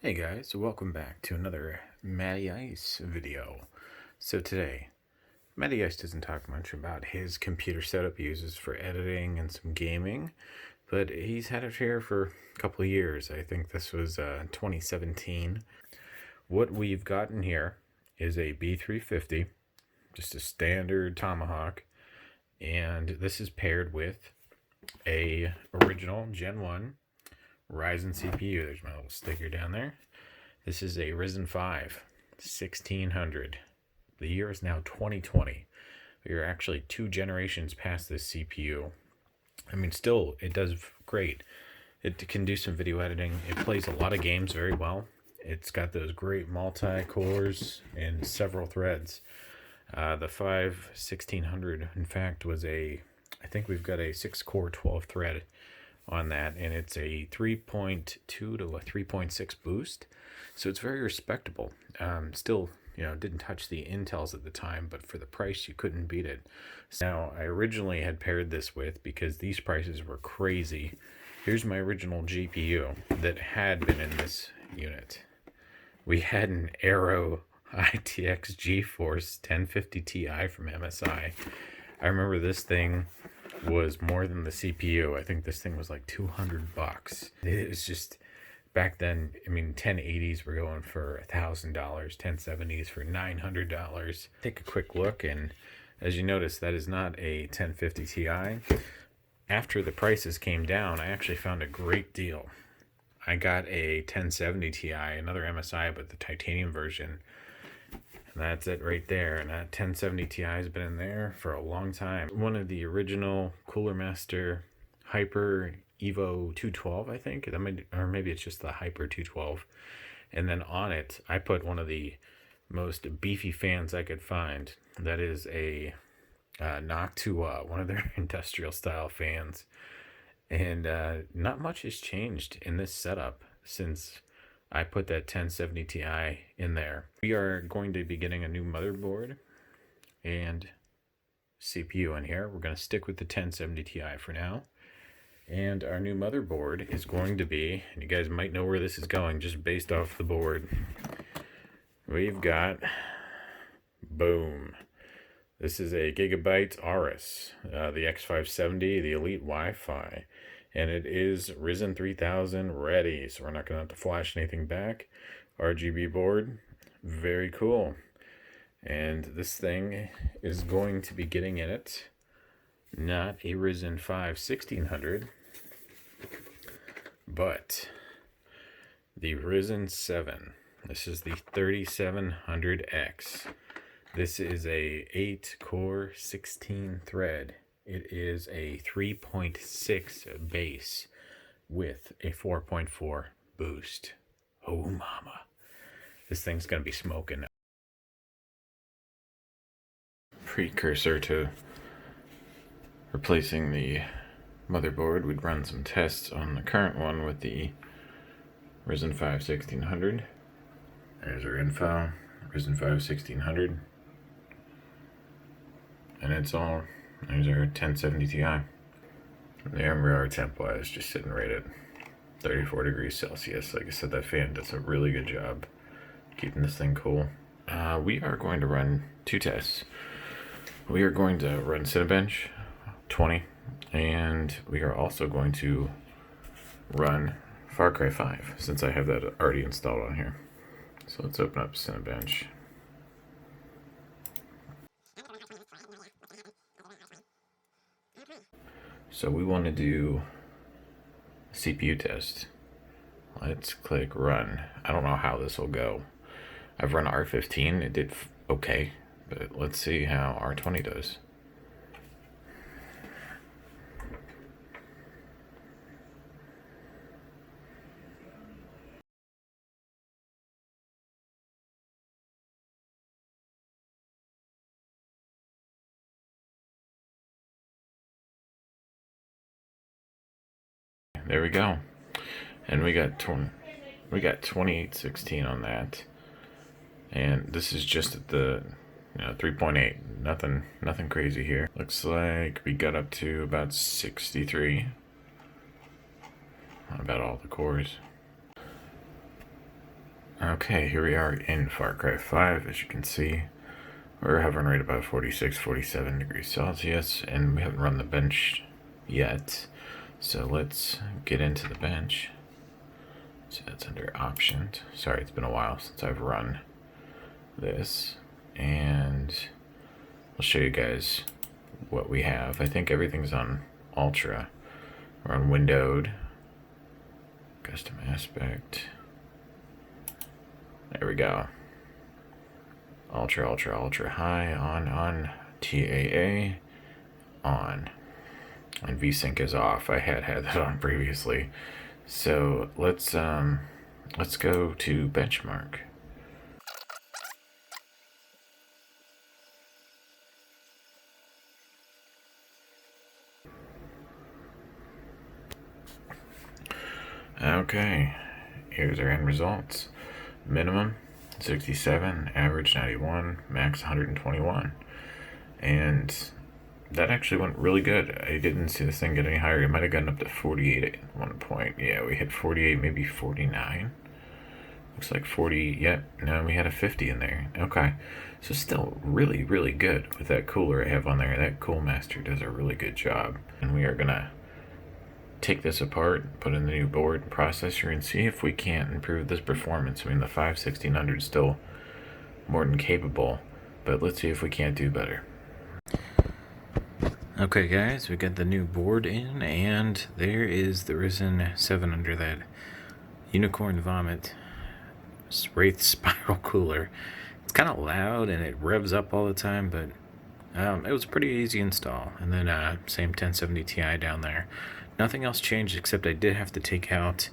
Hey guys, welcome back to another Matty Ice video. So today, Matty Ice doesn't talk much about his computer setup he uses for editing and some gaming, but he's had it here for a couple of years. I think this was 2017. What we've gotten here is a B350, just a standard Tomahawk, and this is paired with a original Gen 1 Ryzen CPU. There's my little sticker down there. This is a Ryzen 5 1600. The year is now 2020. We are actually 2 generations past this CPU. I mean, still, it does great. It can do some video editing. It plays a lot of games very well. It's got those great multi-cores and several threads. The 1600, in fact, I think we've got a 6-core 12 thread on that, and it's a 3.2 to a 3.6 boost, so it's very respectable. Still, didn't touch the Intels at the time, but for the price, you couldn't beat it. Now, I originally had paired this with, because these prices were crazy. Here's my original GPU that had been in this unit. We had an Aero ITX GeForce 1050 Ti from MSI. I remember this thing was more than the CPU. I think this thing was like $200. It was just, back then, I mean, 1080s were going for $1,000, 1070s for $900. Take a quick look, and as you notice, that is not a 1050 Ti. After the prices came down, I actually found a great deal. I got a 1070 Ti, another MSI, but the titanium version. And that's it right there. And that 1070 Ti has been in there for a long time. One of the original Cooler Master Hyper Evo 212, I think. Or maybe it's just the Hyper 212. And then on it, I put one of the most beefy fans I could find. That is a Noctua, one of their industrial style fans. And not much has changed in this setup since I put that 1070 Ti in there. We are going to be getting a new motherboard and CPU in here. We're going to stick with the 1070 Ti for now. And our new motherboard is going to be, and you guys might know where this is going just based off the board. We've got, boom. This is a Gigabyte Aorus, the X570, the Elite Wi-Fi. And it is Ryzen 3000 ready, so we're not going to have to flash anything back. RGB board, very cool. And this thing is going to be getting in it, not a Ryzen 5 1600, but the Ryzen 7. This is the 3700X. This is a 8-core, 16-thread. It is a 3.6 base with a 4.4 boost. Oh, mama. This thing's going to be smoking. Precursor to replacing the motherboard, we'd run some tests on the current one with the Ryzen 5 1600. There's our info, Ryzen 5 1600. And it's all, there's our 1070 Ti. The amber temp is just sitting right at 34 degrees Celsius. Like I said, that fan does a really good job keeping this thing cool. We are going to run 2 tests. We are going to run Cinebench 20, and we are also going to run Far Cry 5, since I have that already installed on here. So let's open up Cinebench. So we want to do a CPU test. Let's click run. I don't know how this will go. I've run R15, it did okay, but let's see how R20 does. There we go. And we got 2816 on that. And this is just at the 3.8. Nothing crazy here. Looks like we got up to about 63. About all the cores. Okay, here we are in Far Cry 5. As you can see, we're hovering right about 46, 47 degrees Celsius, and we haven't run the bench yet. So let's get into the bench. So that's under options. Sorry, it's been a while since I've run this, and I'll show you guys what we have. I think everything's on Ultra. We're on windowed, custom aspect. There we go. Ultra, ultra, ultra high, on, TAA, on. And VSync is off. I had that on previously. So let's go to benchmark. Okay, here's our end results. Minimum 67, average 91, max 121. And that actually went really good. I didn't see this thing get any higher. It might have gotten up to 48 at one point. Yeah, we hit 48, maybe 49. Looks like 40. Yep, no, we had a 50 in there. Okay, so still really, really good with that cooler I have on there. That Cool Master does a really good job. And we are gonna take this apart, put in the new board and processor, and see if we can't improve this performance. I mean, the 1600 is still more than capable, but let's see if we can't do better. Okay guys, we got the new board in, and there is the Ryzen 7 under that unicorn vomit Wraith spiral cooler. It's kind of loud and it revs up all the time, but it was a pretty easy install. And then same 1070 Ti down there. Nothing else changed except I did have to take out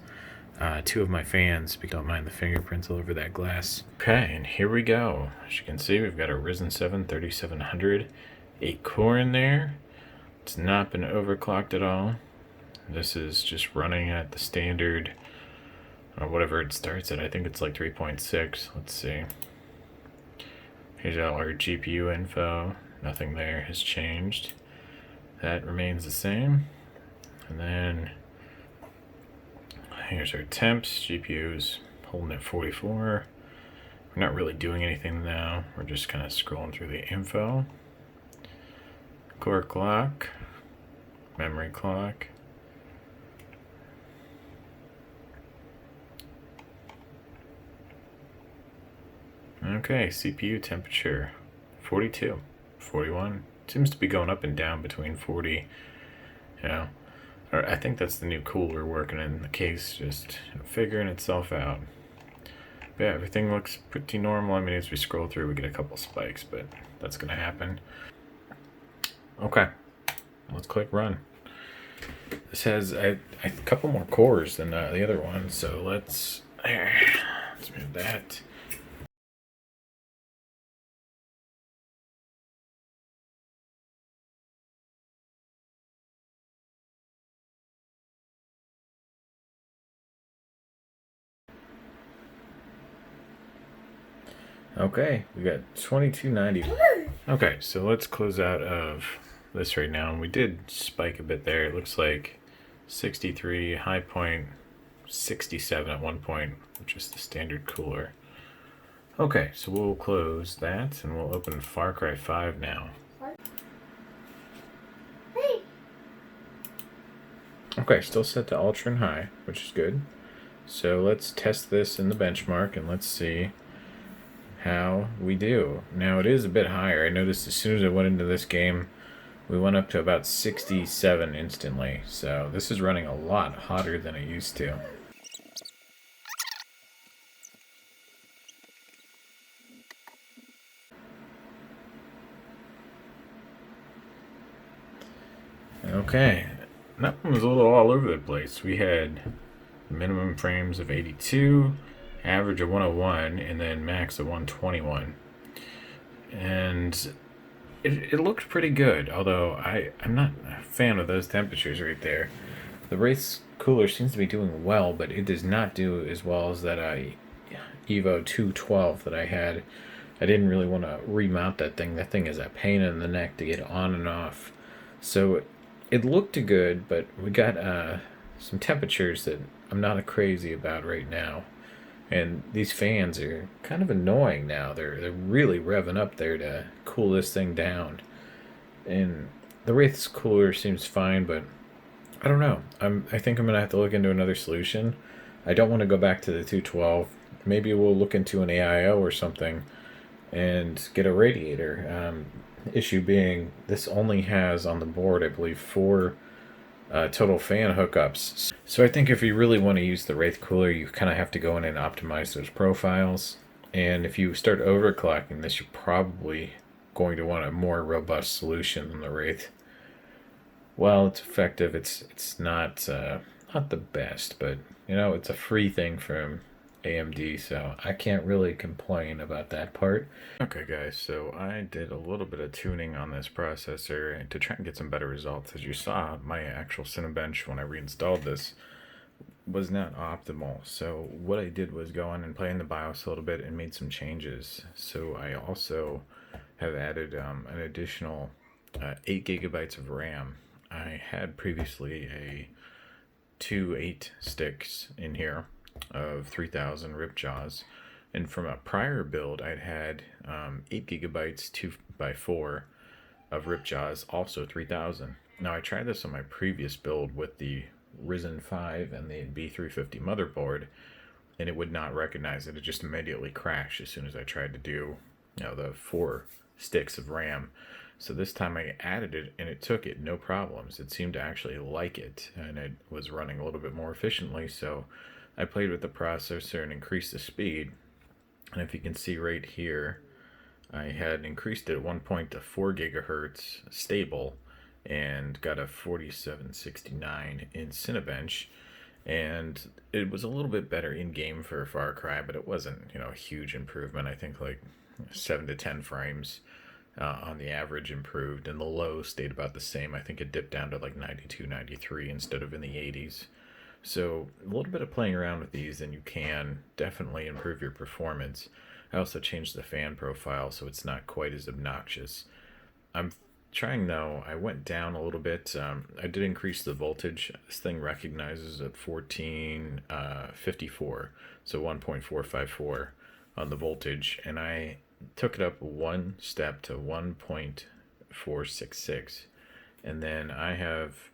two of my fans because I don't mind the fingerprints all over that glass. Okay, and here we go. As you can see, we've got a Ryzen 7 3700, 8 core in there. It's not been overclocked at all. This is just running at the standard, or whatever it starts at. I think it's like 3.6. Let's see. Here's all our GPU info. Nothing there has changed. That remains the same. And then here's our temps. GPU's holding at 44. We're not really doing anything now. We're just kind of scrolling through the info. Core clock, memory clock. Okay, CPU temperature 42, 41. Seems to be going up and down between 40, you know. Or I think that's the new cooler working in the case, just figuring itself out. But yeah, everything looks pretty normal. I mean, as we scroll through, we get a couple spikes, but that's gonna happen. Okay, let's click run. This has a couple more cores than the other one, so let's move that. Okay, we got 2290. Okay, so let's close out of this right now. And we did spike a bit there. It looks like 63, high point 67 at one point, which is the standard cooler. Okay, so we'll close that and we'll open Far Cry 5 now. Okay, still set to ultra and high, which is good. So let's test this in the benchmark and let's see how we do. Now it is a bit higher. I noticed as soon as I went into this game, we went up to about 67 instantly. So this is running a lot hotter than it used to. Okay, that one was a little all over the place. We had minimum frames of 82, average of 101, and then max of 121. And it looked pretty good, although I'm not a fan of those temperatures right there. The Wraith's cooler seems to be doing well, but it does not do as well as that Evo 212 that I had. I didn't really want to remount that thing. That thing is a pain in the neck to get on and off. So it looked good, but we got some temperatures that I'm not crazy about right now. And these fans are kind of annoying now. They're really revving up there to cool this thing down. And the Wraith's cooler seems fine, but I don't know. I think I'm gonna have to look into another solution. I don't want to go back to the 212. Maybe we'll look into an AIO or something and get a radiator. Issue being, this only has on the board, I believe, 4 total fan hookups. So I think if you really want to use the Wraith cooler, you kind of have to go in and optimize those profiles. And if you start overclocking this, you're probably going to want a more robust solution than the Wraith. Well, it's effective. It's not not the best, but you know, it's a free thing from AMD, so I can't really complain about that part. Okay guys, so I did a little bit of tuning on this processor to try and get some better results. As you saw, my actual Cinebench when I reinstalled this was not optimal. So what I did was go on and play in the BIOS a little bit and made some changes. So I also have added an additional 8 gigabytes of RAM. I had previously two 8 sticks in here of 3000 Ripjaws, and from a prior build I'd had 8 gigabytes 2x4 of Ripjaws, also 3000. Now I tried this on my previous build with the Ryzen 5 and the B350 motherboard, and it would not recognize it. It just immediately crashed as soon as I tried to do, you know, the 4 sticks of RAM. So this time I added it and it took it, no problems. It seemed to actually like it, and it was running a little bit more efficiently. So I played with the processor and increased the speed. And if you can see right here, I had increased it at one point to 4 gigahertz stable and got a 4769 in Cinebench. And it was a little bit better in game for Far Cry, but it wasn't, you know, a huge improvement. I think like 7 to 10 frames on the average improved, and the low stayed about the same. I think it dipped down to like 92, 93 instead of in the 80s. So a little bit of playing around with these and you can definitely improve your performance. I also changed the fan profile so it's not quite as obnoxious. I'm trying though, I went down a little bit. I did increase the voltage. This thing recognizes at 1454, so 1.454 on the voltage, and I took it up one step to 1.466, and then I have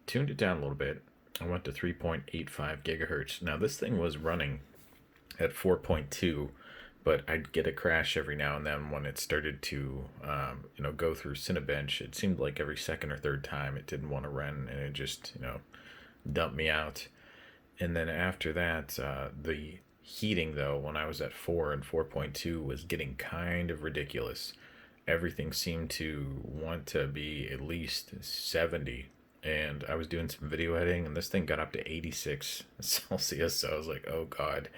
tuned it down a little bit. I went to 3.85 gigahertz. Now this thing was running at 4.2, but I'd get a crash every now and then when it started to you know, go through Cinebench. It seemed like every second or third time it didn't want to run, and it just, you know, dumped me out. And then after that, the heating though, when I was at 4 and 4.2, was getting kind of ridiculous. Everything seemed to want to be at least 70, and I was doing some video editing and this thing got up to 86 Celsius, so I was like, oh god.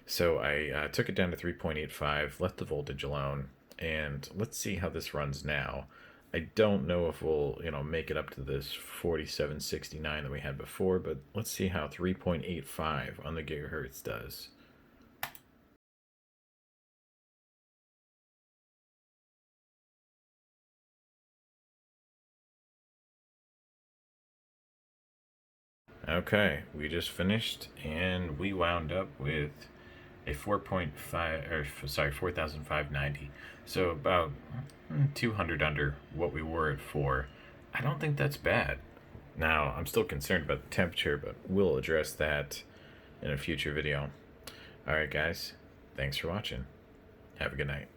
So I took it down to 3.85, left the voltage alone, and let's see how this runs now. I don't know if we'll, you know, make it up to this 4769 that we had before, but let's see how 3.85 on the gigahertz does. Okay, we just finished and we wound up with a 4.5, or sorry, 4590. So about 200 under what we were at 4. I don't think that's bad. Now, I'm still concerned about the temperature, but we'll address that in a future video. Alright guys, thanks for watching. Have a good night.